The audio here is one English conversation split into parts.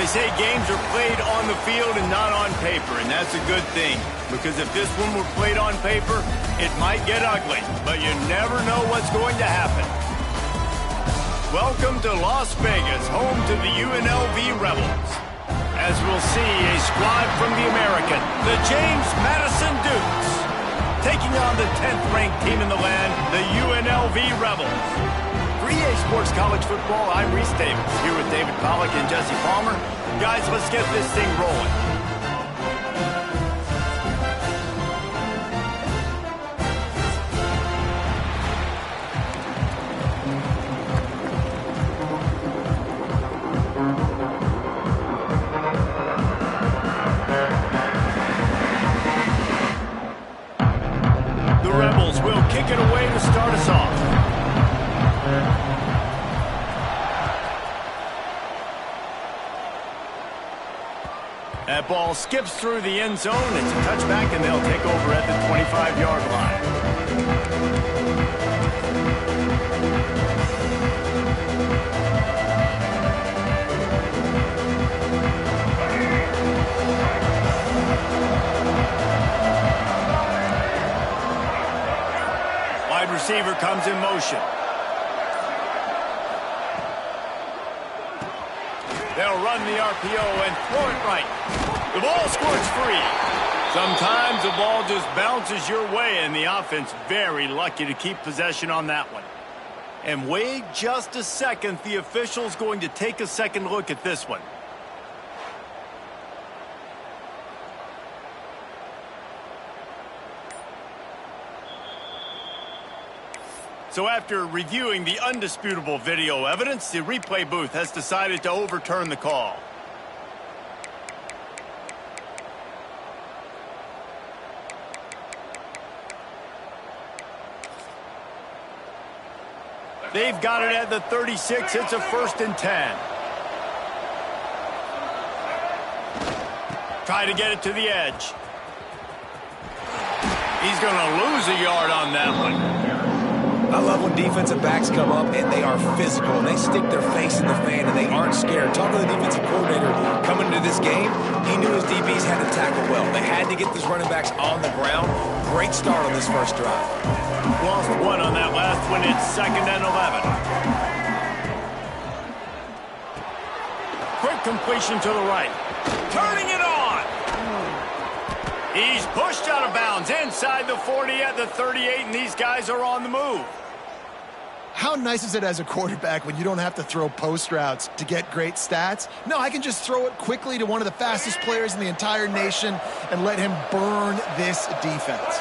They say games are played on the field and not on paper, and that's a good thing. Because if this one were played on paper, it might get ugly, but you never know what's going to happen. Welcome to Las Vegas, home to the UNLV Rebels. As we'll see, a squad from the American, the James Madison Dukes, taking on the 10th-ranked team in the land, the UNLV Rebels. For EA Sports College Football, I'm Reese Davis, here with David Pollack and Jesse Palmer. Guys, let's get this thing rolling. The Rebels will kick it away to start us off. That ball skips through the end zone. It's a touchback, and they'll take over at the 25-yard line. Wide receiver comes in motion. They'll run the RPO and throw it right. The ball squirts free. Sometimes the ball just bounces your way, and the offense very lucky to keep possession on that one. And wait just a second. The official's going to take a second look at this one. So after reviewing the undisputable video evidence, the replay booth has decided to overturn the call. They've got it at the 36. It's a 1st and 10. Try to get it to the edge. He's going to lose a yard on that one. I love when defensive backs come up and they are physical and they stick their face in the fan and they aren't scared. Talking to the defensive coordinator coming into this game, he knew his DBs had to tackle well. They had to get these running backs on the ground. Great start on this first drive. Lost one on that last one. It's 2nd and 11. Quick completion to the right. Turning it on. He's pushed out of bounds inside the 40 at the 38, and these guys are on the move. How nice is it as a quarterback when you don't have to throw post routes to get great stats? No, I can just throw it quickly to one of the fastest players in the entire nation and let him burn this defense.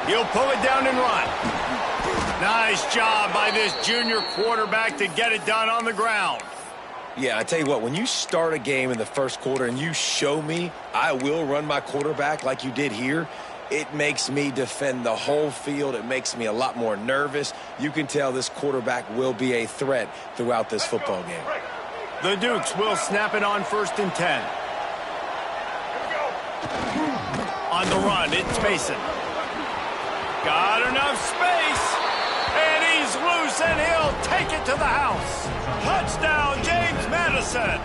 He'll pull it down and run. Nice job by this junior quarterback to get it done on the ground. Yeah, I tell you what, when you start a game in the first quarter and you show me I will run my quarterback like you did here, it makes me defend the whole field. It makes me a lot more nervous. You can tell this quarterback will be a threat throughout this football game. The Dukes will snap it on 1st and 10. On the run, it's Mason. Got enough space. And he's loose, and he'll take it to the house. Touchdown, James Madison.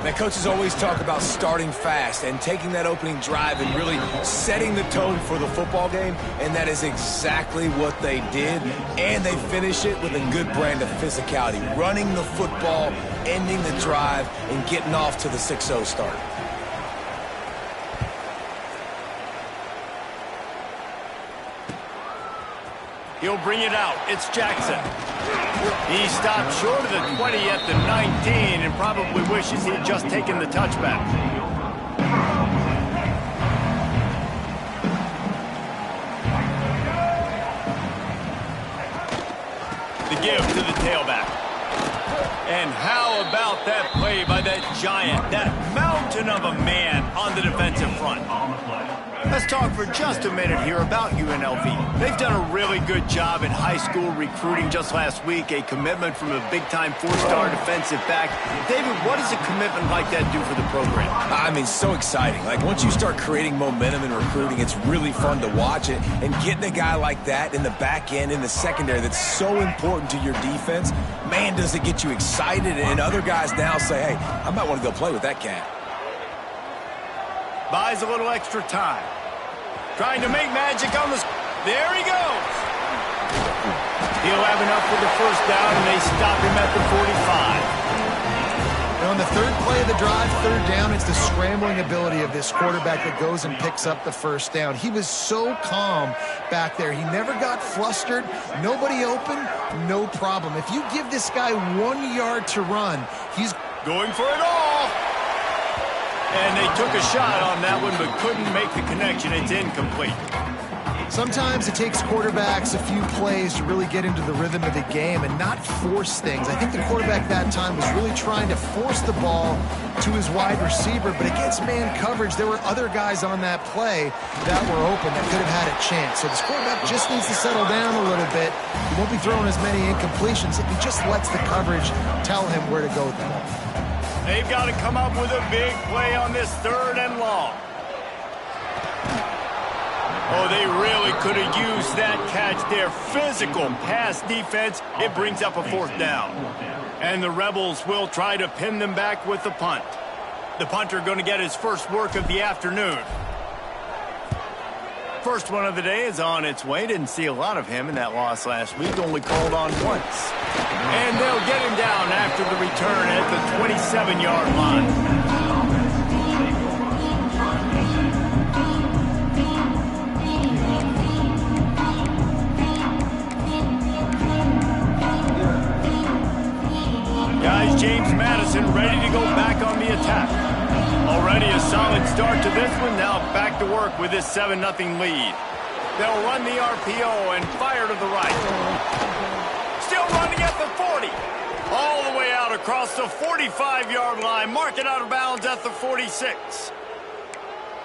Man, coaches always talk about starting fast and taking that opening drive and really setting the tone for the football game, and that is exactly what they did. And they finish it with a good brand of physicality, running the football, ending the drive, and getting off to the 6-0 start. He'll bring it out. It's Jackson. He stopped short of the 20 at the 19 and probably wishes he'd just taken the touchback. The give to the tailback. And how about that play by that giant, that mountain of a man on the defensive front? Let's talk for just a minute here about UNLV. They've done a really good job in high school recruiting. Just last week, a commitment from a big-time 4-star defensive back. David, what does a commitment like that do for the program? I mean, so exciting. Like, once you start creating momentum in recruiting, it's really fun to watch it. And getting a guy like that in the back end, in the secondary, that's so important to your defense, man, does it get you excited. And other guys now say, hey, I might want to go play with that cat. Buys a little extra time. Trying to make magic on the... There he goes. He'll have enough for the first down, and they stop him at the 45. And on the third play of the drive, third down, it's the scrambling ability of this quarterback that goes and picks up the first down. He was so calm back there. He never got flustered. Nobody open, no problem. If you give this guy 1 yard to run, he's going for it all. And they took a shot on that one, but couldn't make the connection. It's incomplete. Sometimes it takes quarterbacks a few plays to really get into the rhythm of the game and not force things. I think the quarterback that time was really trying to force the ball to his wide receiver, but against man coverage, there were other guys on that play that were open that could have had a chance. So this quarterback just needs to settle down a little bit. He won't be throwing as many incompletions if he just lets the coverage tell him where to go with the ball. They've got to come up with a big play on this 3rd and long. Oh, they really could have used that catch there. Physical pass defense. It brings up a 4th down. And the Rebels will try to pin them back with the punt. The punter going to get his first work of the afternoon. First one of the day is on its way. Didn't see a lot of him in that loss last week. Only called on once. And they'll get him down after the return at the 27-yard line. Guys, James Madison ready to go back on the attack. Already a solid start to this one. Now back to work with this 7-0 lead. They'll run the RPO and fire to the right. Still running at the 40. All the way out across the 45-yard line. Mark it out of bounds at the 46.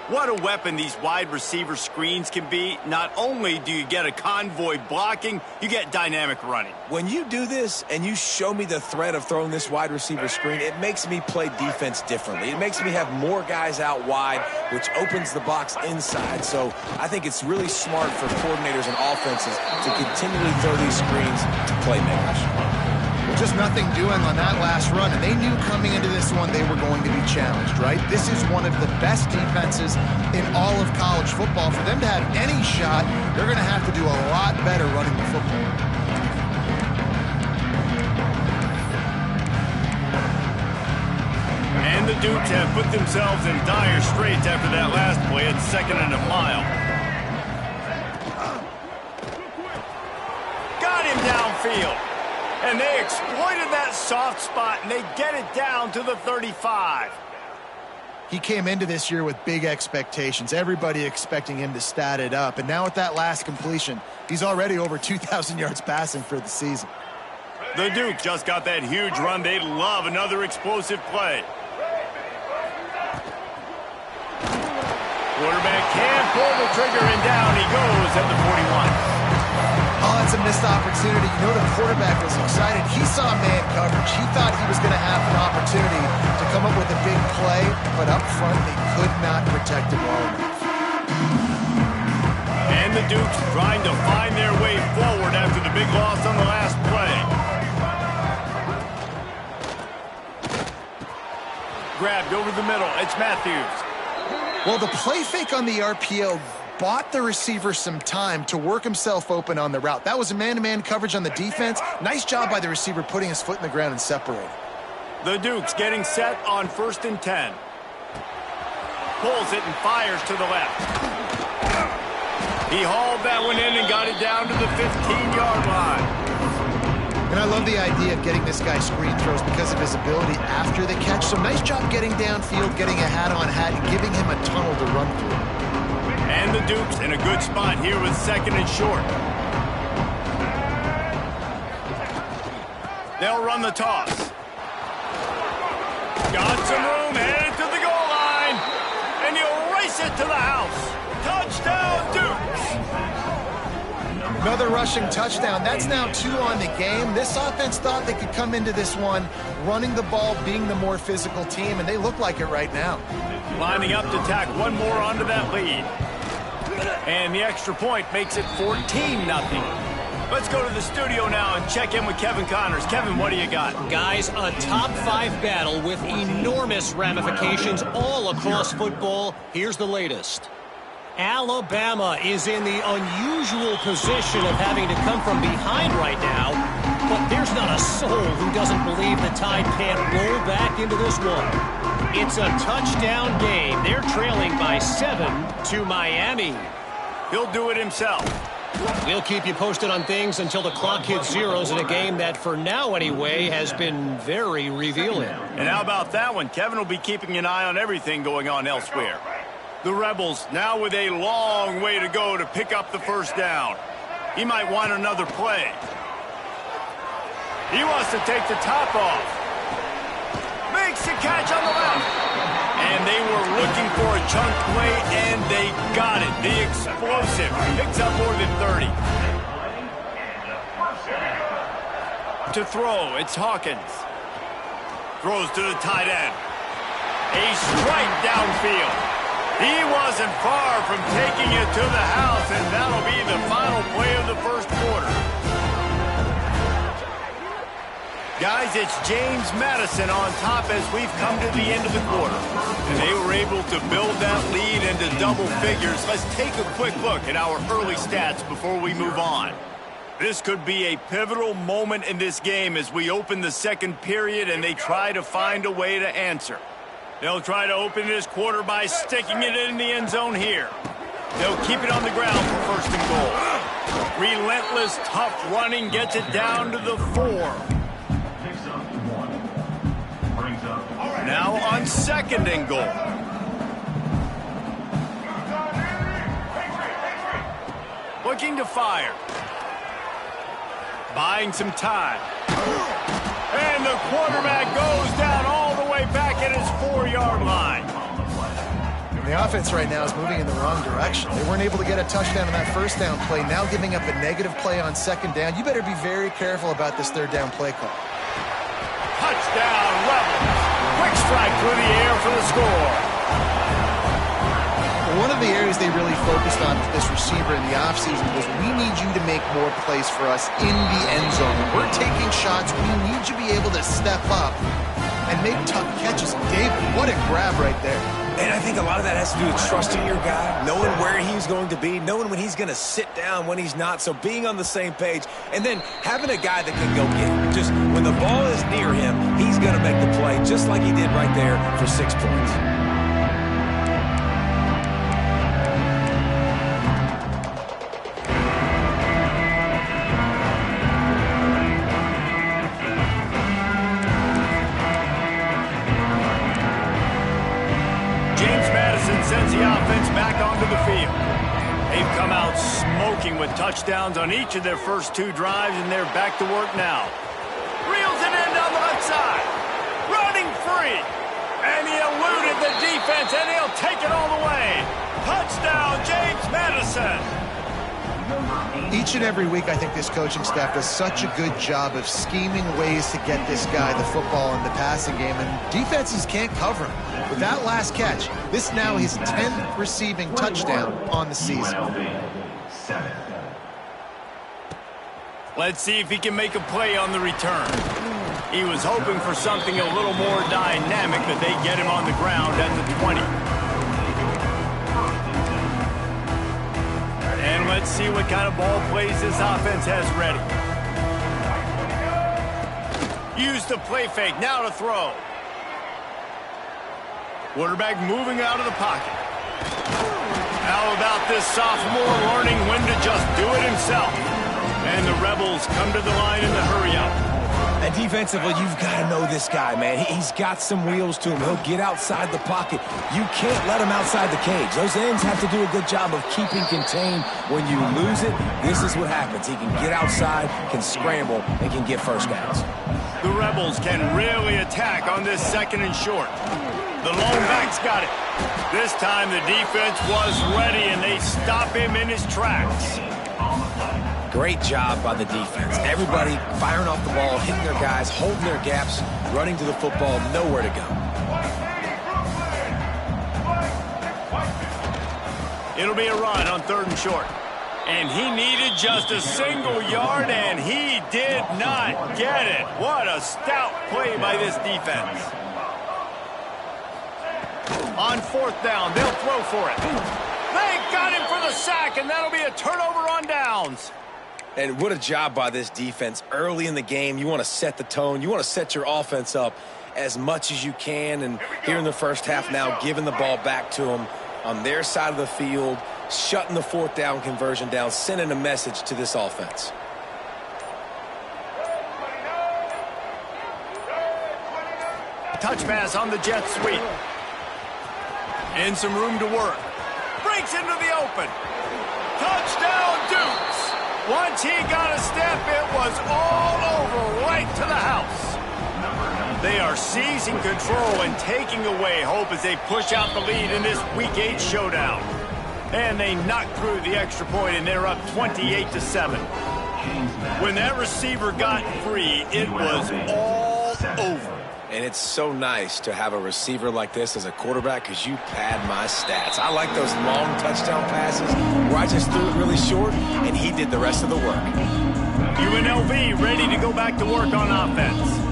What a weapon these wide receiver screens can be. Not only do you get a convoy blocking, you get dynamic running. When you do this and you show me the threat of throwing this wide receiver screen, it makes me play defense differently. It makes me have more guys out wide, which opens the box inside. So I think it's really smart for coordinators and offenses to continually throw these screens to playmakers. Just nothing doing on that last run, and they knew coming into this one they were going to be challenged, right? This is one of the best defenses in all of college football. For them to have any shot, they're going to have to do a lot better running the football. And the Dukes have put themselves in dire straits after that last play at 2nd and a mile. Got him downfield. And they exploited that soft spot, and they get it down to the 35. He came into this year with big expectations. Everybody expecting him to stat it up. And now with that last completion, he's already over 2,000 yards passing for the season. The Duke just got that huge run. They'd love another explosive play. Quarterback can't pull the trigger, and down he goes at the 41. Oh, that's a missed opportunity. You know the quarterback was excited. He saw man coverage. He thought he was going to have an opportunity to come up with a big play, but up front they could not protect him well enough. And the Dukes trying to find their way forward after the big loss on the last play. Grabbed over the middle. It's Matthews. Well, the play fake on the RPO bought the receiver some time to work himself open on the route. That was a man-to-man coverage on the defense. Nice job by the receiver putting his foot in the ground and separating. The Dukes getting set on 1st and 10. Pulls it and fires to the left. He hauled that one in and got it down to the 15-yard line. And I love the idea of getting this guy screen throws because of his ability after the catch. So nice job getting downfield, getting a hat-on-hat, and giving him a tunnel to run through. And the Dukes in a good spot here with 2nd and short. They'll run the toss. Got some room, headed to the goal line. And he'll race it to the house. Touchdown, Dukes. Another rushing touchdown. That's now 2 on the game. This offense thought they could come into this one running the ball, being the more physical team, and they look like it right now. Lining up to tack one more onto that lead. And the extra point makes it 14-0. Let's go to the studio now and check in with Kevin Connors. Kevin, what do you got? Guys, a top-5 battle with enormous ramifications all across football. Here's the latest. Alabama is in the unusual position of having to come from behind right now, but there's not a soul who doesn't believe the Tide can't roll back into this one. It's a touchdown game. They're trailing by 7 to Miami. He'll do it himself. We'll keep you posted on things until the clock hits zeros in a game that, for now anyway, has been very revealing. And how about that one? Kevin will be keeping an eye on everything going on elsewhere. The Rebels now with a long way to go to pick up the first down. He might want another play. He wants to take the top off. Makes the catch on the left. And they were looking for a chunk play, and they got it. The explosive picks up more than 30. To throw, it's Hawkins. Throws to the tight end. A strike downfield. He wasn't far from taking it to the house, and that'll be the final play of the first quarter. Guys, it's James Madison on top as we've come to the end of the quarter. And they were able to build that lead into double figures. Let's take a quick look at our early stats before we move on. This could be a pivotal moment in this game as we open the second period and they try to find a way to answer. They'll try to open this quarter by sticking it in the end zone here. They'll keep it on the ground for first and goal. Relentless, tough running gets it down to the 4. Now on second and goal. Looking to fire. Buying some time. And the quarterback goes down all the way back at his 4-yard line. And the offense right now is moving in the wrong direction. They weren't able to get a touchdown on that first down play. Now giving up a negative play on second down. You better be very careful about this third down play call. Touchdown, Rebels. Quick strike through the air for the score. One of the areas they really focused on with this receiver in the offseason was we need you to make more plays for us in the end zone. When we're taking shots, we need you to be able to step up and make tough catches. David, what a grab right there. And I think a lot of that has to do with trusting your guy, knowing where he's going to be, knowing when he's going to sit down, when he's not, so being on the same page, and then having a guy that can go get it. Just when the ball is near him, he's going to make the play, just like he did right there for 6 points. Sends the offense back onto the field. They've come out smoking with touchdowns on each of their first 2 drives, and they're back to work now. Reels it in down the left side. Running free. And he eluded the defense, and he'll take it all the way. Touchdown, James Madison. Each and every week, I think this coaching staff does such a good job of scheming ways to get this guy the football in the passing game, and defenses can't cover him. With that last catch, this now his 10th receiving touchdown on the season. Let's see if he can make a play on the return. He was hoping for something a little more dynamic, but they get him on the ground at the 20. And let's see what kind of ball plays this offense has ready. Use the play fake, now to throw. Quarterback moving out of the pocket. How about this sophomore learning when to just do it himself? And the Rebels come to the line in the hurry-up. And defensively, you've got to know this guy, man. He's got some wheels to him. He'll get outside the pocket. You can't let him outside the cage. Those ends have to do a good job of keeping contained. When you lose it, this is what happens. He can get outside, can scramble, and can get first downs. The Rebels can really attack on this second and short. The lone back's got it. This time the defense was ready, and they stop him in his tracks. Great job by the defense. Everybody firing off the ball, hitting their guys, holding their gaps, running to the football, nowhere to go. It'll be a run on 3rd and short. And he needed just a single yard, and he did not get it. What a stout play by this defense. On 4th down, they'll throw for it. They got him for the sack, and that'll be a turnover on downs. And what a job by this defense. Early in the game, you want to set the tone. You want to set your offense up as much as you can. And here in the first half now, giving the ball back to them on their side of the field, shutting the 4th down conversion down, sending a message to this offense. Touch pass on the jet sweep. And some room to work. Breaks into the open. Touchdown, Dukes. Once he got a step, it was all over right to the house. They are seizing control and taking away hope as they push out the lead in this Week 8 showdown. And they knock through the extra point, and they're up 28-7. When that receiver got free, it was all over. And it's so nice to have a receiver like this as a quarterback because you pad my stats. I like those long touchdown passes where I just threw it really short, and he did the rest of the work. UNLV ready to go back to work on offense.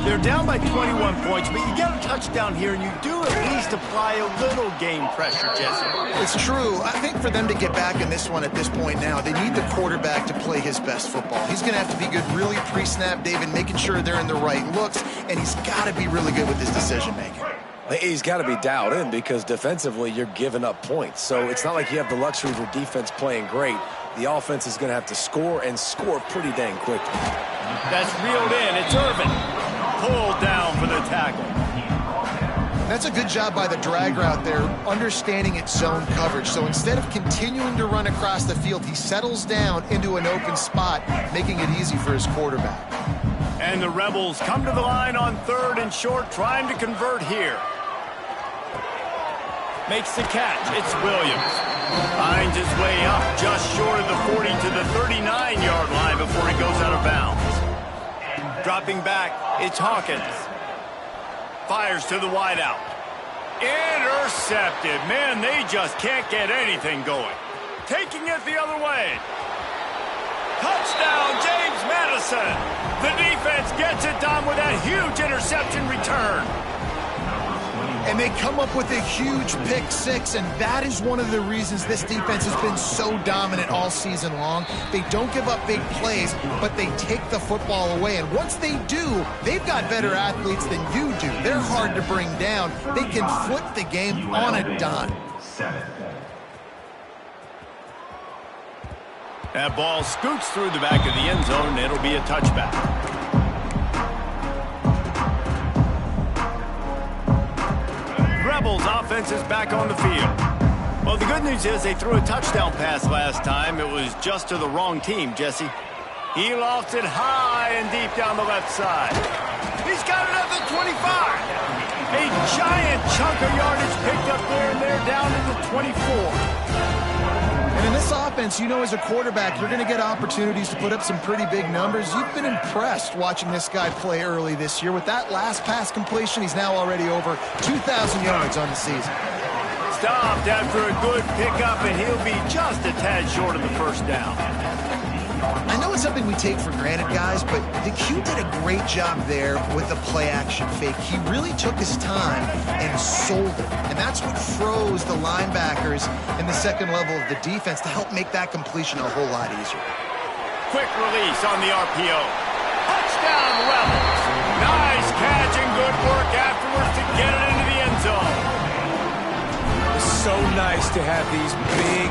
They're down by 21 points, but you get a touchdown here, and you do at least apply a little game pressure, Jesse. It's true. I think for them to get back in this one at this point now, they need the quarterback to play his best football. He's going to have to be good really pre-snap, David, making sure they're in the right looks, and he's got to be really good with his decision-making. He's got to be dialed in because defensively you're giving up points. So it's not like you have the luxury of your defense playing great. The offense is going to have to score and score pretty dang quickly. That's reeled in. It's Irvin. Pulled down for the tackle. That's a good job by the drag route there, understanding its zone coverage. So instead of continuing to run across the field, he settles down into an open spot, making it easy for his quarterback. And the Rebels come to the line on 3rd and short, trying to convert here. Makes the catch. It's Williams. Finds his way up just short of the 40 to the 39-yard line before he goes out of bounds. Dropping back, it's Hawkins. Fires to the wideout. Intercepted. Man, they just can't get anything going. Taking it the other way. Touchdown, James Madison. The defense gets it done with that huge interception return. And they come up with a huge pick-6, and that is one of the reasons this defense has been so dominant all season long. They don't give up big plays, but they take the football away. And once they do, they've got better athletes than you do. They're hard to bring down. They can flip the game on a dime. That ball scoots through the back of the end zone, and it'll be a touchback. Rebels offense is back on the field. Well, the good news is they threw a touchdown pass last time. It was just to the wrong team, Jesse. He lost it high and deep down the left side. He's got it at the 25. A giant chunk of yardage picked up there, and they're down to the 24. And in this offense, you know, as a quarterback, you're going to get opportunities to put up some pretty big numbers. You've been impressed watching this guy play early this year. With that last pass completion, he's now already over 2,000 yards on the season. Stopped after a good pickup, and he'll be just a tad short of the first down. I know it's something we take for granted, guys, but the Q did a great job there with the play-action fake. He really took his time and sold it, and that's what froze the linebackers in the second level of the defense to help make that completion a whole lot easier. Quick release on the RPO. Touchdown, Rebels. Nice catch and good work afterwards to get it into the end zone. It's so nice to have these big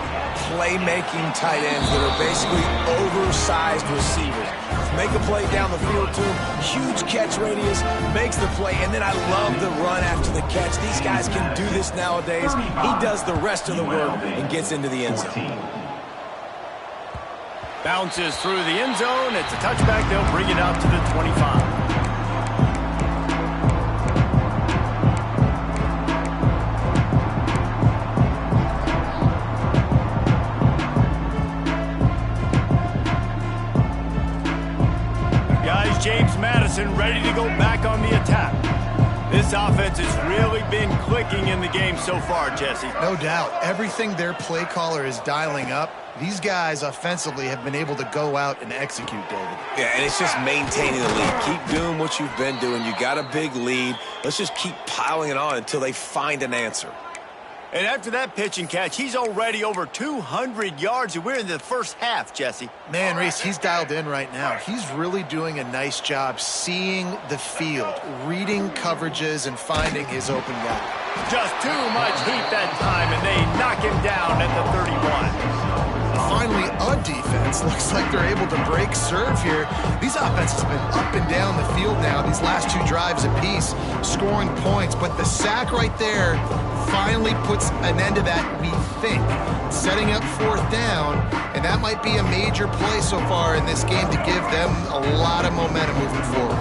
playmaking tight ends that are basically oversized receivers. Make a play down the field to him, huge catch radius, makes the play, and then I love the run after the catch. These guys can do this nowadays. He does the rest of the work and gets into the end zone. Bounces through the end zone. It's a touchback. They'll bring it out to the 25. Madison ready to go back on the attack. This offense has really been clicking in the game so far, Jesse. No doubt. Everything their play caller is dialing up, these guys offensively have been able to go out and execute, David. Yeah, and it's just maintaining the lead. Keep doing what you've been doing. You got a big lead. Let's just keep piling it on until they find an answer. And after that pitch and catch, he's already over 200 yards, and we're in the first half, Jesse. Man, Reese, he's dialed in right now. He's really doing a nice job seeing the field, reading coverages, and finding his open guy. Just too much heat that time, and they knock him down at the 31. Finally, a defense. Looks like they're able to break serve here. These offenses have been up and down the field now, these last two drives apiece, scoring points. But the sack right there finally puts an end to that, we think. Setting up fourth down, and that might be a major play so far in this game to give them a lot of momentum moving forward.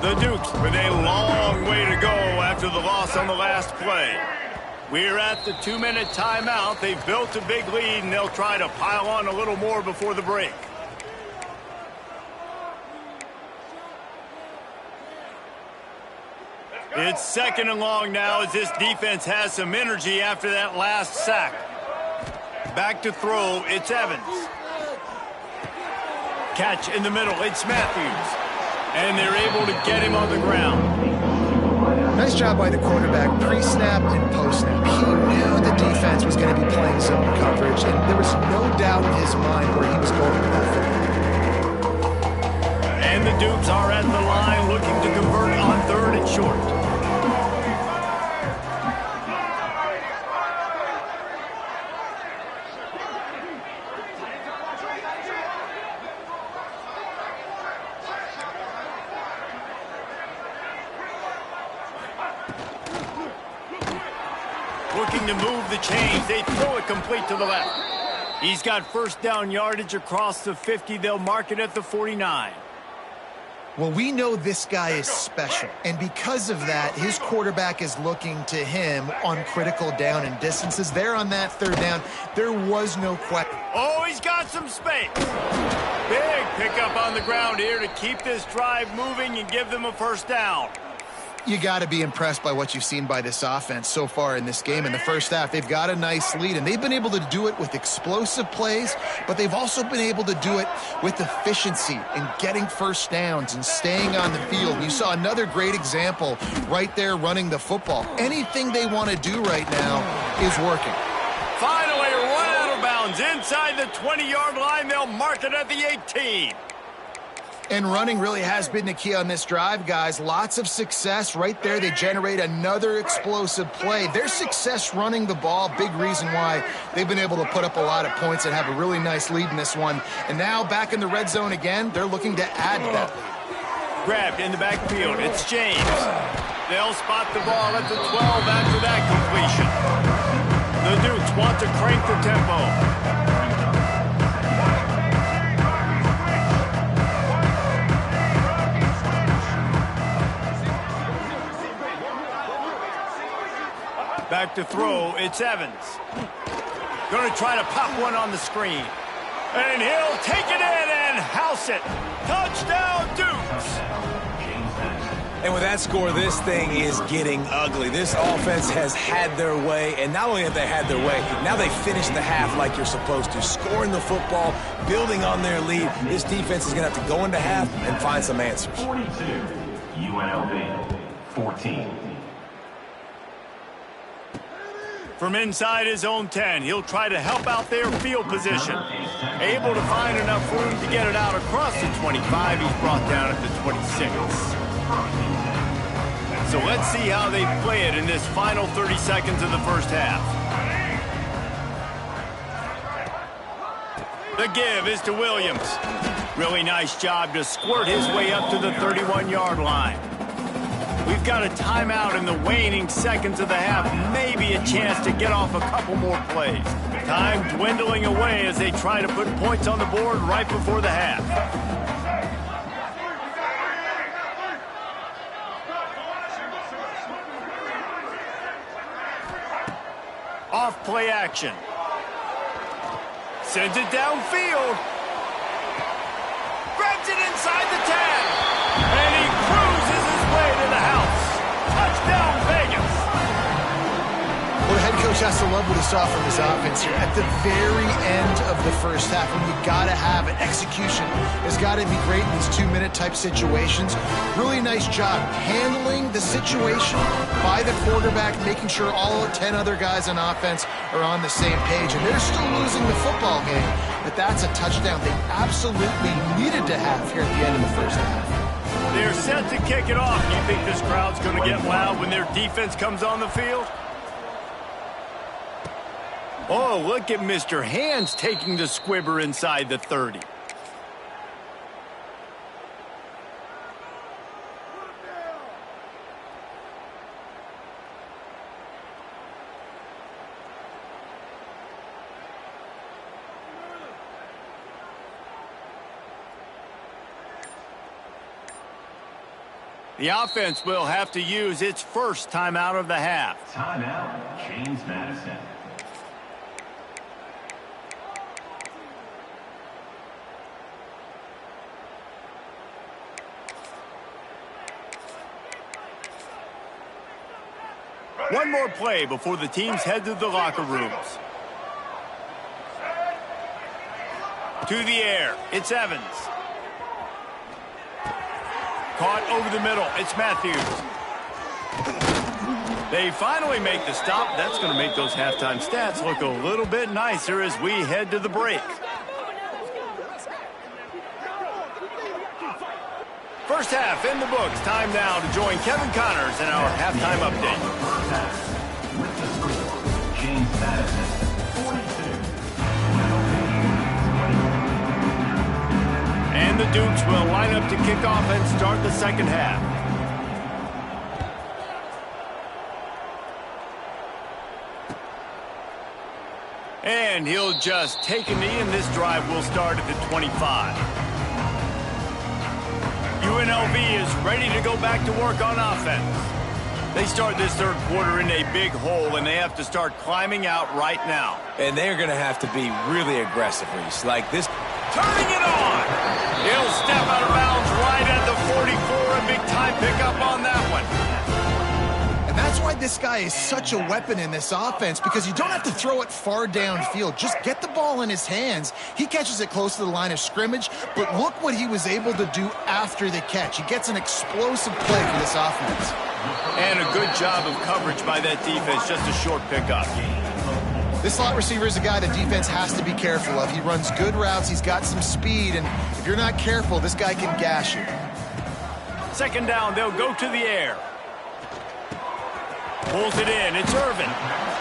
The Dukes with a long way to go after the loss on the last play. We're at the 2-minute timeout. They've built a big lead, and they'll try to pile on a little more before the break. It's second and long now as this defense has some energy after that last sack. Back to throw, it's Evans. Catch in the middle, it's Matthews. And they're able to get him on the ground. Nice job by the quarterback, pre-snap and post-snap. He knew the defense was going to be playing zone coverage, and there was no doubt in his mind where he was going with that football. And the Dukes are at the line looking to convert on third and short. Looking to move the chains. They throw it complete to the left. He's got first down yardage across the 50. They'll mark it at the 49. Well, we know this guy is special, and because of that, his quarterback is looking to him on critical down and distances. There on that third down, there was no question. Oh, he's got some space. Big pickup on the ground here to keep this drive moving and give them a first down. You got to be impressed by what you've seen by this offense so far in this game. In the first half, they've got a nice lead, and they've been able to do it with explosive plays, but they've also been able to do it with efficiency and getting first downs and staying on the field. You saw another great example right there running the football. Anything they want to do right now is working. Finally, run out of bounds inside the 20-yard line. They'll mark it at the 18. And running really has been the key on this drive, guys. Lots of success right there. They generate another explosive play. Their success running the ball, big reason why they've been able to put up a lot of points and have a really nice lead in this one. And now back in the red zone again, they're looking to add to that. Grabbed in the backfield, it's James. They'll spot the ball at the 12 after that completion. The Dukes want to crank the tempo. Back to throw, it's Evans. Going to try to pop one on the screen. And he'll take it in and house it. Touchdown, Dukes! And with that score, this thing is getting ugly. This offense has had their way, and not only have they had their way, now they finish the half like you're supposed to, scoring the football, building on their lead. This defense is going to have to go into half and find some answers. 42, UNLV, 14. From inside his own 10, he'll try to help out their field position. Able to find enough room to get it out across the 25. He's brought down at the 26. So let's see how they play it in this final 30 seconds of the first half. The give is to Williams. Really nice job to squirt his way up to the 31-yard line. We've got a timeout in the waning seconds of the half. Maybe a chance to get off a couple more plays. Time dwindling away as they try to put points on the board right before the half. Off play action. Sends it downfield. Grabs it inside the 10. And he Coach has to love what he saw from his offense here. At the very end of the first half, when you got to have it, execution has got to be great in these 2-minute type situations. Really nice job handling the situation by the quarterback, making sure all 10 other guys on offense are on the same page. And they're still losing the football game, but that's a touchdown they absolutely needed to have here at the end of the first half. They're set to kick it off. You think this crowd's going to get loud when their defense comes on the field? Oh, look at Mr. Hands taking the squibber inside the 30. The offense will have to use its first timeout of the half. Timeout, James Madison. One more play before the teams head to the locker rooms. To the air, it's Evans. Caught over the middle, it's Matthews. They finally make the stop. That's going to make those halftime stats look a little bit nicer as we head to the break. First half in the books. Time now to join Kevin Connors in our halftime update. With the score, James Madison, 42. And the Dukes will line up to kick off and start the second half. And he'll just take a knee, and this drive will start at the 25. UNLV is ready to go back to work on offense. They start this third quarter in a big hole, and they have to start climbing out right now. And they're going to have to be really aggressive, Reese. Like this. Turning it on. He'll step out of bounds right at the 44. A big-time pickup on that one. And that's why this guy is such a weapon in this offense, because you don't have to throw it far downfield. Just get the ball in his hands. He catches it close to the line of scrimmage, but look what he was able to do after the catch. He gets an explosive play for this offense. And a good job of coverage by that defense. Just a short pickup. This slot receiver is a guy the defense has to be careful of. He runs good routes. He's got some speed, and if you're not careful, this guy can gash you. Second down, they'll go to the air. Pulls it in. It's Irvin.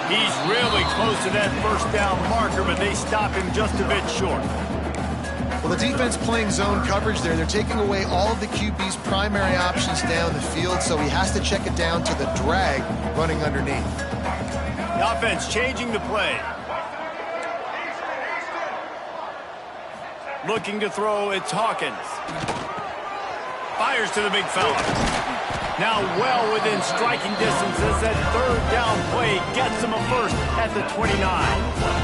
He's really close to that first down marker, but they stop him just a bit short. Well, the defense playing zone coverage there. They're taking away all of the QB's primary options down the field, so he has to check it down to the drag running underneath. The offense changing the play. Looking to throw, it's Hawkins. Fires to the big fella. Now well within striking distance as that third down play gets him a first at the 29.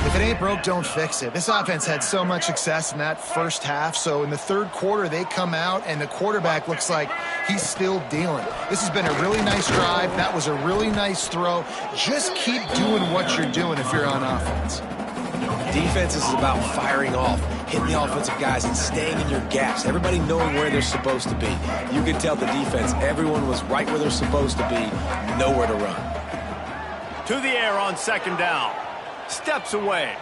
If it ain't broke, don't fix it. This offense had so much success in that first half, so in the third quarter, they come out, and the quarterback looks like he's still dealing. This has been a really nice drive. That was a really nice throw. Just keep doing what you're doing if you're on offense. Defense is about firing off, hitting the offensive guys, and staying in your gaps. Everybody knowing where they're supposed to be. You could tell the defense, everyone was right where they're supposed to be, nowhere to run. To the air on second down. Steps away.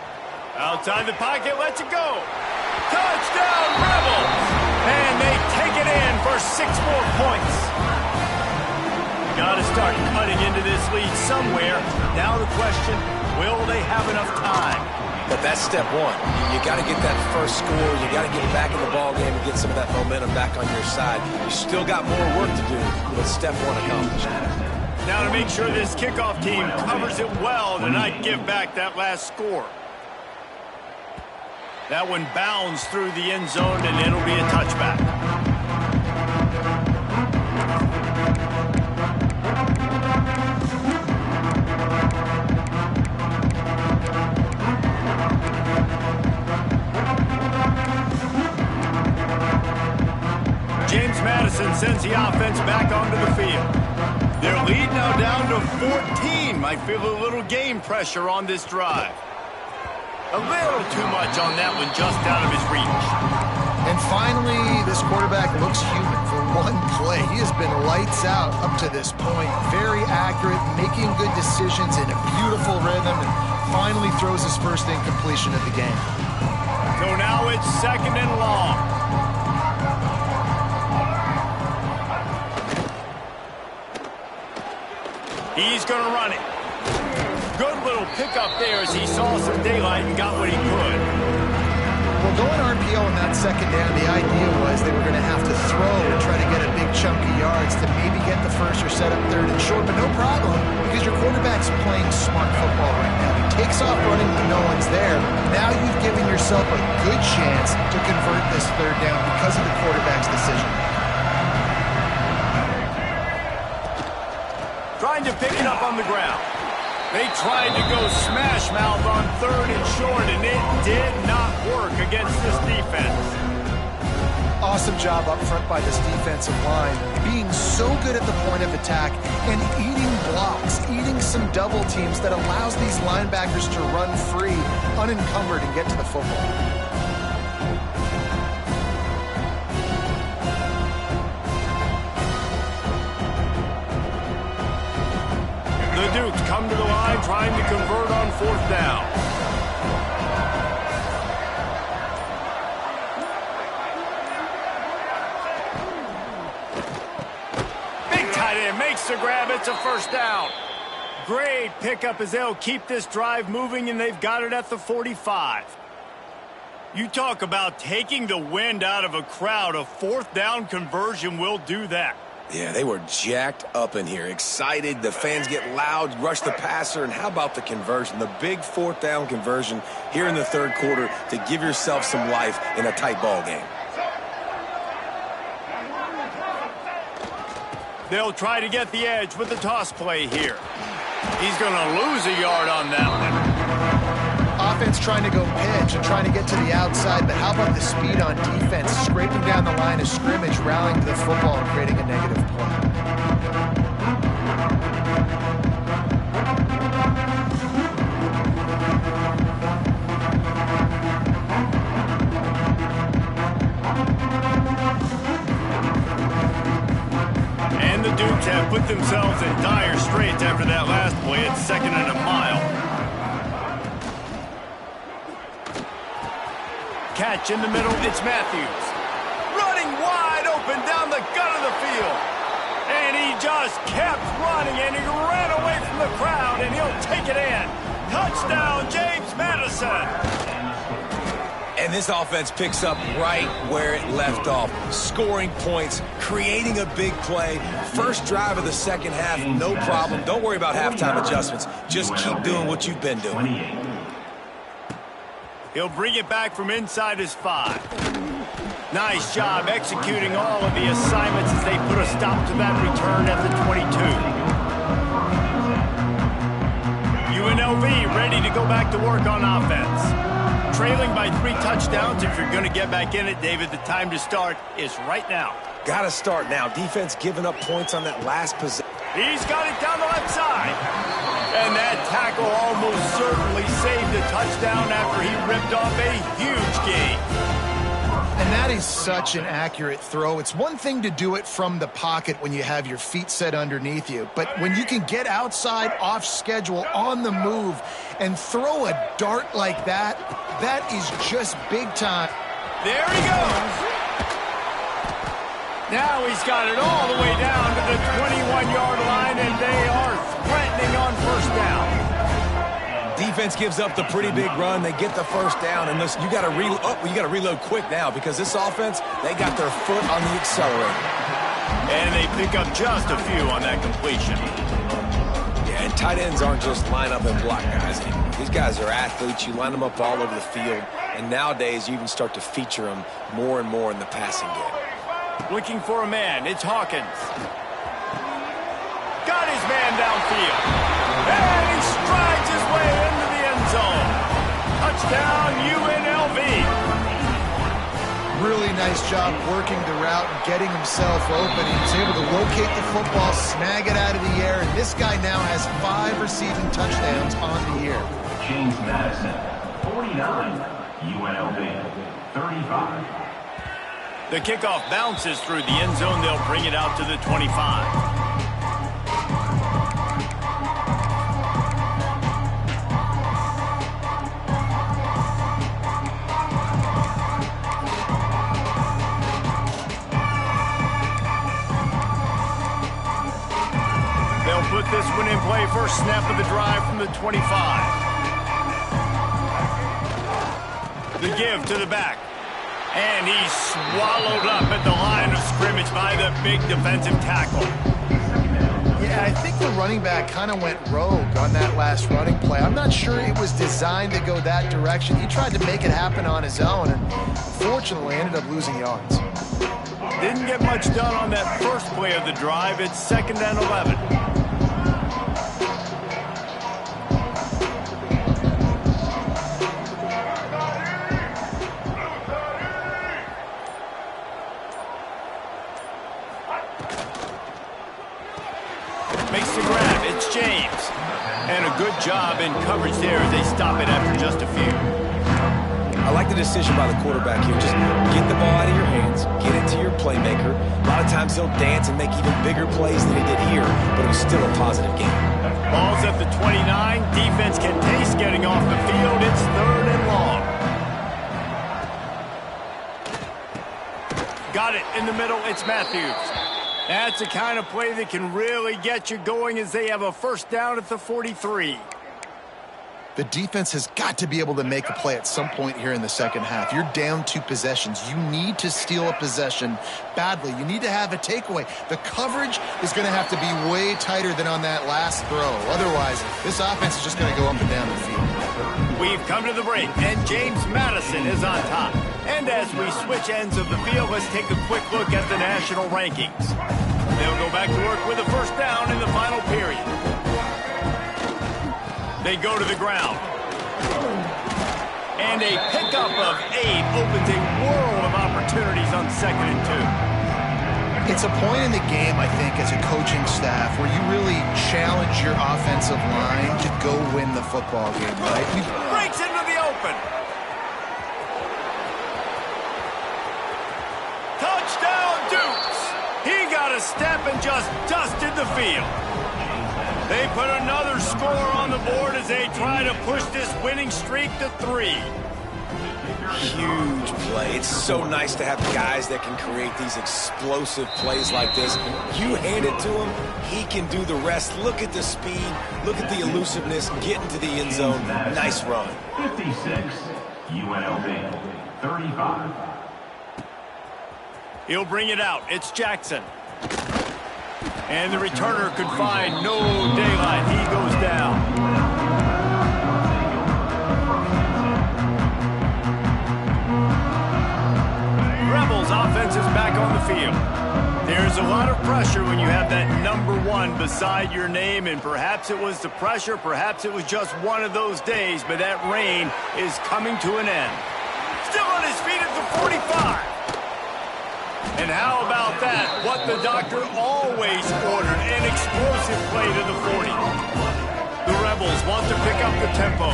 Outside the pocket, lets it go. Touchdown, Rebels! And they take it in for 6 more points. Got to start cutting into this lead somewhere. Now the question, will they have enough time? But that's step one. You got to get that first score. You got to get back in the ball game and get some of that momentum back on your side. You still got more work to do, but step one accomplished. Now to make sure this kickoff team covers it well to not give back that last score. That one bounds through the end zone, and it'll be a touchback. James Madison sends the offense back onto the field. Their lead now down to 14 might feel a little game pressure on this drive. A little too much on that one, just out of his reach. And finally, this quarterback looks human for one play. He has been lights out up to this point. Very accurate, making good decisions in a beautiful rhythm, and finally throws his first incompletion of the game. So now it's 2nd and long. He's going to run it. Good little pickup there as he saw some daylight and got what he could. Well, going RPO on that 2nd down, the idea was they were going to have to throw and try to get a big chunk of yards to maybe get the first or set up 3rd and short, but no problem because your quarterback's playing smart football right now. He takes off running when no one's there. Now you've given yourself a good chance to convert this 3rd down because of the quarterback's decision. Trying to pick it up on the ground. They tried to go smash mouth on 3rd and short, and it did not work against this defense. Awesome job up front by this defensive line, being so good at the point of attack and eating blocks, eating some double teams that allows these linebackers to run free, unencumbered, and get to the football. The Dukes come to the line trying to convert on 4th down. Big tight end makes the grab. It's a 1st down. Great pickup as they'll keep this drive moving, and they've got it at the 45. You talk about taking the wind out of a crowd. A 4th down conversion will do that. Yeah, they were jacked up in here, excited. The fans get loud, rush the passer, and how about the conversion? The big 4th down conversion here in the 3rd quarter to give yourself some life in a tight ball game. They'll try to get the edge with the toss play here. He's going to lose a yard on that one. Offense trying to go pitch and trying to get to the outside, but how about the speed on defense, scraping down the line of scrimmage, rallying to the football and creating a negative play. And the Dukes have put themselves in dire straits after that last play. It's 2nd and a mile. Catch in the middle, it's Matthews. Running wide open down the gut of the field. And he just kept running, and he ran away from the crowd, and he'll take it in. Touchdown, James Madison. And this offense picks up right where it left off. Scoring points, creating a big play. First drive of the 2nd half, no problem. Don't worry about halftime adjustments. Just keep doing what you've been doing. He'll bring it back from inside his 5. Nice job executing all of the assignments as they put a stop to that return at the 22. UNLV ready to go back to work on offense. Trailing by 3 touchdowns. If you're going to get back in it, David, the time to start is right now. Got to start now. Defense giving up points on that last possession. He's got it down the left side. And that tackle almost certainly saved a touchdown after he ripped off a huge gain. And that is such an accurate throw. It's one thing to do it from the pocket when you have your feet set underneath you, but when you can get outside, off schedule, on the move, and throw a dart like that, that is just big time. There he goes. Now he's got it all the way down to the 21-yard line, and they are threatening on 1st down. Defense gives up the pretty big run. They get the 1st down, and listen, you got to reload quick now because this offense, they got their foot on the accelerator. And they pick up just a few on that completion. Yeah, and tight ends aren't just line up and block guys anymore. These guys are athletes. You line them up all over the field, and nowadays you even start to feature them more and more in the passing game. Looking for a man, it's Hawkins. Got his man downfield. And he strides his way into the end zone. Touchdown, UNLV. Really nice job working the route and getting himself open. He was able to locate the football, snag it out of the air, and this guy now has 5 receiving touchdowns on the year. James Madison, 49. UNLV, 35. The kickoff bounces through the end zone. They'll bring it out to the 25. Put this one in play. First snap of the drive from the 25. The give to the back. And he's swallowed up at the line of scrimmage by the big defensive tackle. Yeah, I think the running back kind of went rogue on that last running play. I'm not sure it was designed to go that direction. He tried to make it happen on his own and fortunately ended up losing yards. Didn't get much done on that first play of the drive. It's 2nd and 11. Makes the grab. It's James. And a good job in coverage there as they stop it after just a few. I like the decision by the quarterback here. Just get the ball out of your hands, get it to your playmaker. A lot of times he'll dance and make even bigger plays than he did here, but it was still a positive game. Ball's at the 29. Defense can taste getting off the field. It's 3rd and long. Got it in the middle. It's Matthews. That's the kind of play that can really get you going as they have a first down at the 43. The defense has got to be able to make a play at some point here in the second half. You're down 2 possessions. You need to steal a possession badly. You need to have a takeaway. The coverage is going to have to be way tighter than on that last throw. Otherwise, this offense is just going to go up and down the field. We've come to the break, and James Madison is on top. And as we switch ends of the field, let's take a quick look at the national rankings. They'll go back to work with a first down in the final period. They go to the ground. And a pickup of 8 opens a world of opportunities on 2nd and 2. It's a point in the game, I think, as a coaching staff where you really challenge your offensive line to go win the football game, right? Breaks into the open. Touchdown, Dukes. He got a step and just dusted the field. They put another score on the board as they try to push this winning streak to 3. Huge play. It's so nice to have guys that can create these explosive plays like this. You hand it to him, he can do the rest. Look at the speed. Look at the elusiveness. Get into the end zone. Nice run. 56. UNLV, 35. He'll bring it out. It's Jackson. And the returner could find no daylight. He goes down. Rebels offense is back on the field. There's a lot of pressure when you have that number 1 beside your name, and perhaps it was the pressure, perhaps it was just one of those days, but that reign is coming to an end. Still on his feet at the 45. And how about that? What the doctor always ordered, an explosive play to the 40. The Rebels want to pick up the tempo.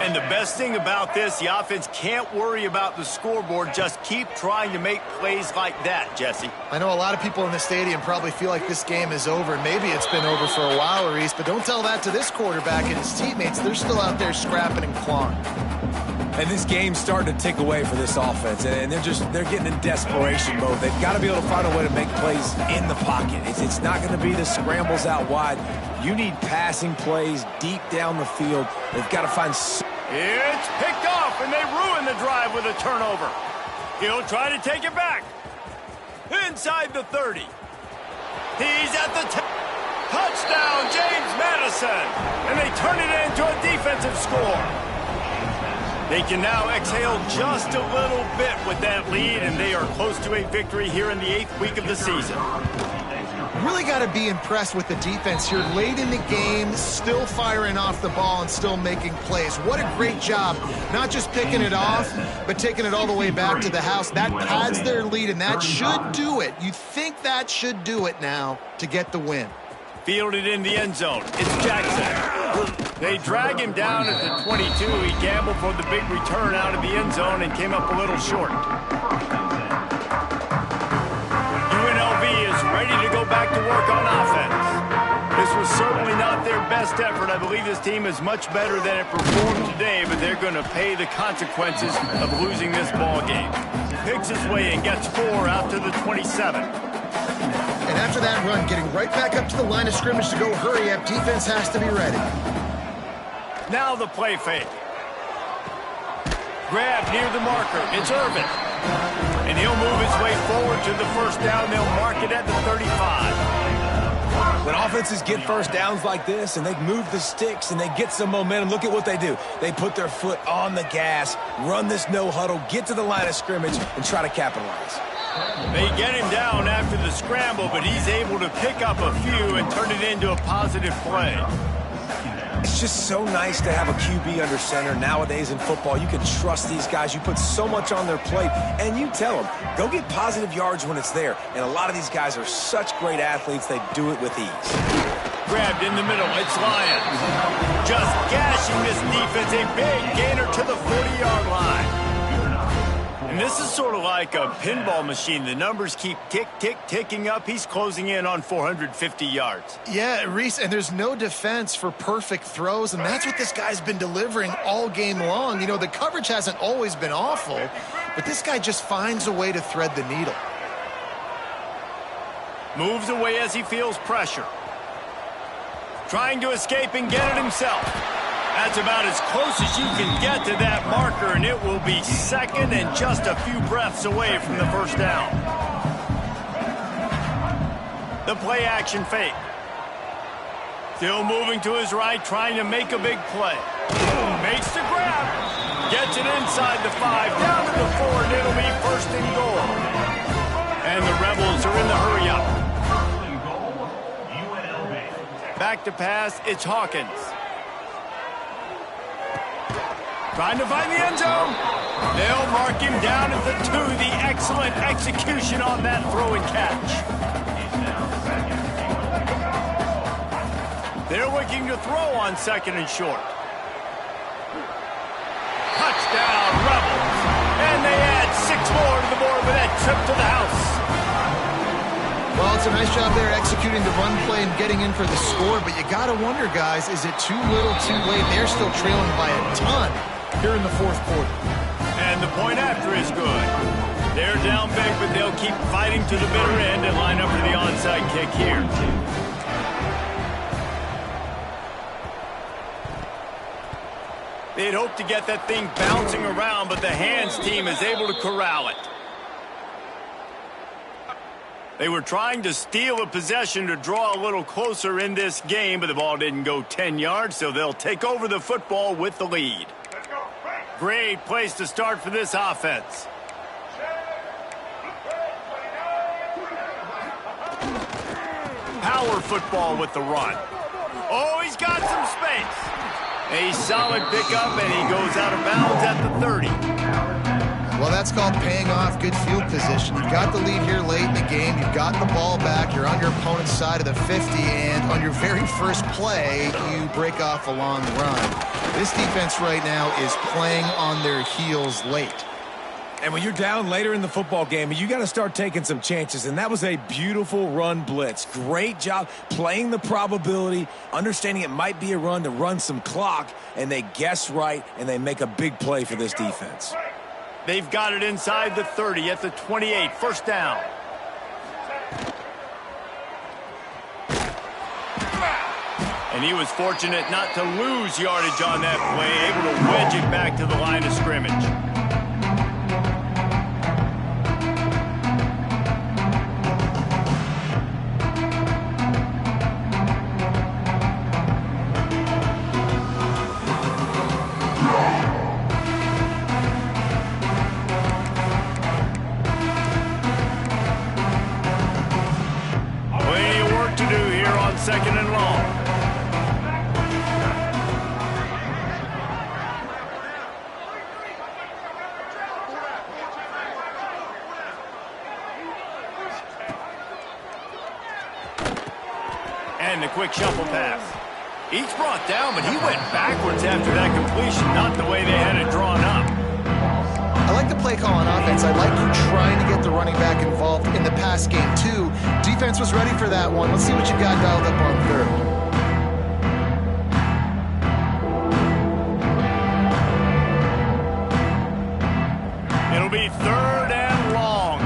And the best thing about this, the offense can't worry about the scoreboard. Just keep trying to make plays like that, Jesse. I know a lot of people in the stadium probably feel like this game is over. Maybe it's been over for a while, Reese, but don't tell that to this quarterback and his teammates. They're still out there scrapping and clawing. And this game's starting to tick away for this offense, and they're getting in desperation mode. They've got to be able to find a way to make plays in the pocket. It's not going to be the scrambles out wide. You need passing plays deep down the field. They've got to find... It's picked off, and they ruin the drive with a turnover. He'll try to take it back. Inside the 30. He's at the... Touchdown, James Madison! And they turn it into a defensive score. They can now exhale just a little bit with that lead, and they are close to a victory here in the 8th week of the season. really got to be impressed with the defense here. Late in the game, still firing off the ball and still making plays. What a great job. Not just picking it off, but taking it all the way back to the house. That pads their lead, and that should do it. You think that should do it now to get the win. Fielded in the end zone. It's Jackson. They drag him down at the 22. He gambled for the big return out of the end zone and came up a little short. UNLV is ready to go back to work on offense. This was certainly not their best effort. I believe this team is much better than it performed today, but they're going to pay the consequences of losing this ball game. Picks his way and gets 4 out to the 27. And after that run, getting right back up to the line of scrimmage to go hurry up, defense has to be ready. Now the play fake. Grab near the marker. It's Irvin. And he'll move his way forward to the first down. They'll mark it at the 35. When offenses get first downs like this and they move the sticks and they get some momentum, look at what they do. They put their foot on the gas, run this no huddle, get to the line of scrimmage, and try to capitalize. They get him down after the scramble, but he's able to pick up a few and turn it into a positive play. It's just so nice to have a QB under center. Nowadays in football, you can trust these guys. You put so much on their plate, and you tell them, go get positive yards when it's there. And a lot of these guys are such great athletes, they do it with ease. Grabbed in the middle, it's Lyons. Just gashing this defense, a big gainer to the 40-yard line. And this is sort of like a pinball machine. The numbers keep ticking up. He's closing in on 450 yards. Yeah, Reese, and there's no defense for perfect throws, and that's what this guy's been delivering all game long. You know, the coverage hasn't always been awful, but this guy just finds a way to thread the needle. Moves away as he feels pressure. Trying to escape and get it himself. That's about as close as you can get to that marker, and it will be second and just a few breaths away from the first down. The play action fake. Still moving to his right, trying to make a big play. Makes the grab. Gets it inside the 5, down to the 4, and it'll be first and goal. And the Rebels are in the hurry up. Back to pass, it's Hawkins. Trying to find the end zone. They'll mark him down at the 2. The excellent execution on that throw and catch. They're looking to throw on second and short. Touchdown, Rebels. And they add 6 more to the board with that trip to the house. Well, it's a nice job there executing the run play and getting in for the score, but you got to wonder, guys, is it too little, too late? They're still trailing by a ton here in the fourth quarter. And the point after is good. They're down big, but they'll keep fighting to the bitter end and line up for the onside kick here. They'd hoped to get that thing bouncing around, but the hands team is able to corral it. They were trying to steal a possession to draw a little closer in this game, but the ball didn't go 10 yards, so they'll take over the football with the lead. Great place to start for this offense. Power football with the run. Oh, he's got some space. A solid pickup, and he goes out of bounds at the 30. Well, that's called paying off good field position. You've got the lead here late in the game. You've got the ball back. You're on your opponent's side of the 50, and on your very first play, you break off a long run. This defense right now is playing on their heels late. And when you're down later in the football game, you got to start taking some chances, and that was a beautiful run blitz. Great job playing the probability, understanding it might be a run to run some clock, and they guess right, and they make a big play for this defense. They've got it inside the 30 at the 28, first down. And he was fortunate not to lose yardage on that play, able to wedge it back to the line of scrimmage. again, the quick shuffle pass. Each brought down, but he went backwards after that completion, not the way they had it drawn up. I like the play call on offense. I like you trying to get the running back involved in the pass game, too. Defense was ready for that one. Let's see what you got dialed up on third. It'll be third and long.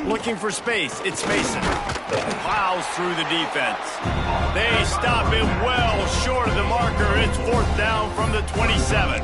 Looking for space. It's Mason. Plows through the defense. They stop it well short of the marker. It's fourth down from the 27.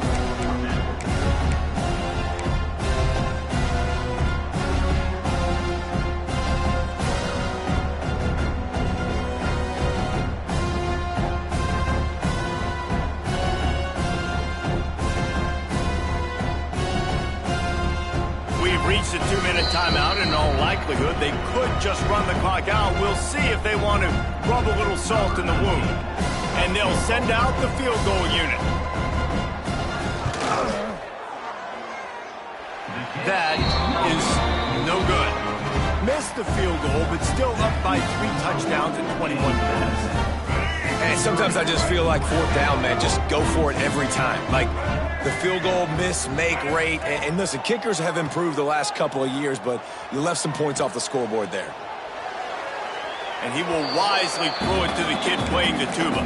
Reached a 2-minute timeout, and in all likelihood, they could just run the clock out. We'll see if they want to rub a little salt in the wound. And they'll send out the field goal unit. That is no good. Missed the field goal, but still up by 3 touchdowns and 21 passes. And sometimes I just feel like fourth down, man, just go for it every time. Like, the field goal miss-make rate. And listen, kickers have improved the last couple of years, but you left some points off the scoreboard there. And he will wisely throw it to the kid playing the tuba.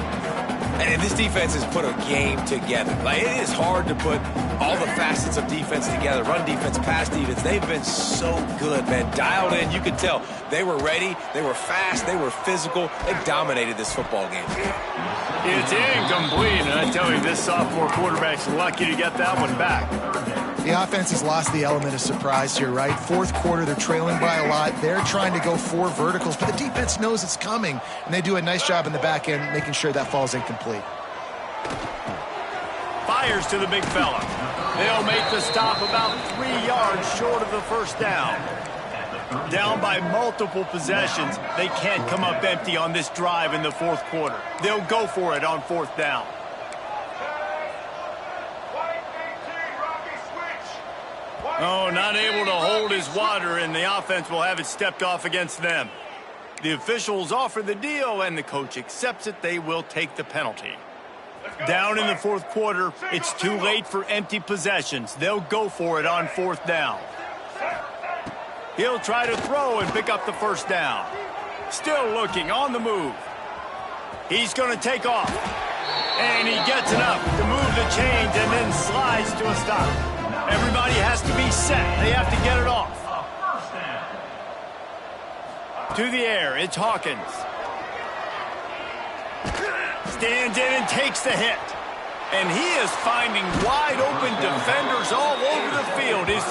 And this defense has put a game together. Like, it is hard to put all the facets of defense together. Run defense, pass defense. They've been so good, man. Dialed in. You could tell they were ready. They were fast. They were physical. They dominated this football game. It's incomplete, and I tell you, this sophomore quarterback's lucky to get that one back. The offense has lost the element of surprise here, right? Fourth quarter, they're trailing by a lot. They're trying to go 4 verticals, but the defense knows it's coming, and they do a nice job in the back end making sure that falls incomplete. Fires to the big fella. They'll make the stop about 3 yards short of the first down. Down by multiple possessions, they can't come up empty on this drive in the fourth quarter. They'll go for it on fourth down. Oh, not able to hold his water, and the offense will have it stepped off against them. The officials offer the deal, and the coach accepts it. They will take the penalty. Down in the fourth quarter, it's too late for empty possessions. They'll go for it on fourth down. He'll try to throw and pick up the first down. Still looking, on the move. He's going to take off. And he gets enough to move the chains and then slides to a stop. Everybody has to be set. They have to get it off. To the air, it's Hawkins. Stands in and takes the hit. And he is finding wide open defenders all over the field. His